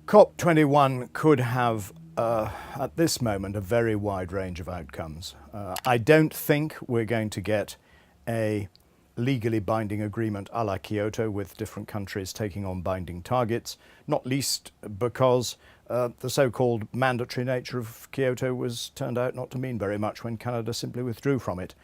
COP21 could have, at this moment, a very wide range of outcomes. I don't think we're going to get a legally binding agreement a la Kyoto with different countries taking on binding targets, not least because the so-called mandatory nature of Kyoto turned out not to mean very much when Canada simply withdrew from it.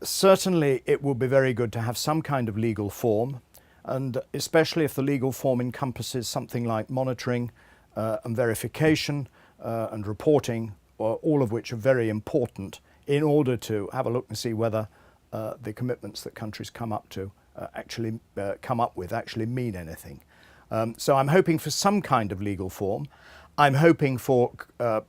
Certainly it will be very good to have some kind of legal form, and especially if the legal form encompasses something like monitoring and verification and reporting, all of which are very important in order to have a look and see whether the commitments that countries come up with actually mean anything. So I'm hoping for some kind of legal form. I'm hoping for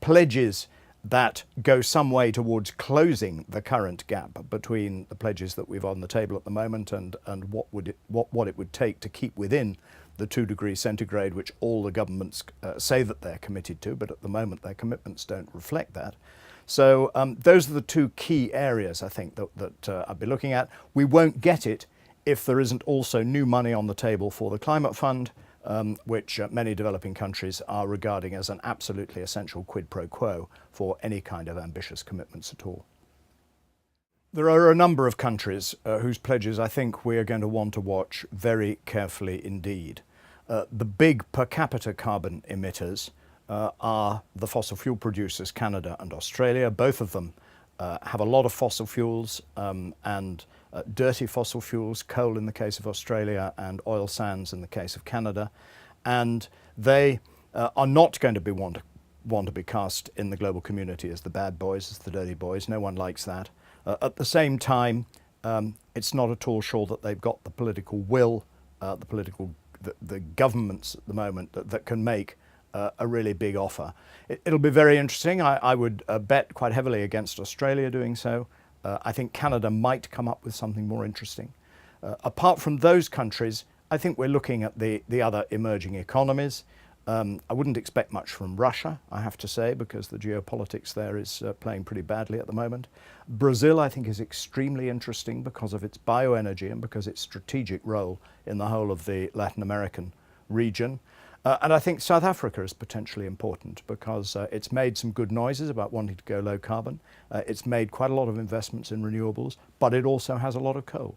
pledges that go some way towards closing the current gap between the pledges that we've on the table at the moment and what it would take to keep within the 2 degrees centigrade, which all the governments say that they're committed to, but at the moment their commitments don't reflect that. So those are the 2 key areas I think that I'll be looking at. We won't get it if there isn't also new money on the table for the climate fund, which many developing countries are regarding as an absolutely essential quid pro quo for any kind of ambitious commitments at all. There are a number of countries whose pledges I think we are going to want to watch very carefully indeed. The big per capita carbon emitters are the fossil fuel producers, Canada and Australia. Both of them have a lot of fossil fuels and dirty fossil fuels, coal in the case of Australia and oil sands in the case of Canada. And they are not going to want to be cast in the global community as the bad boys, as the dirty boys. No one likes that. At the same time, it's not at all sure that they've got the political will, the governments at the moment that can make a really big offer. It'll be very interesting. I would bet quite heavily against Australia doing so. I think Canada might come up with something more interesting. Apart from those countries, I think we're looking at the other emerging economies. I wouldn't expect much from Russia, I have to say, because the geopolitics there is playing pretty badly at the moment. Brazil, I think, is extremely interesting because of its bioenergy and because its strategic role in the whole of the Latin American region. And I think South Africa is potentially important because it's made some good noises about wanting to go low carbon. It's made quite a lot of investments in renewables, but it also has a lot of coal.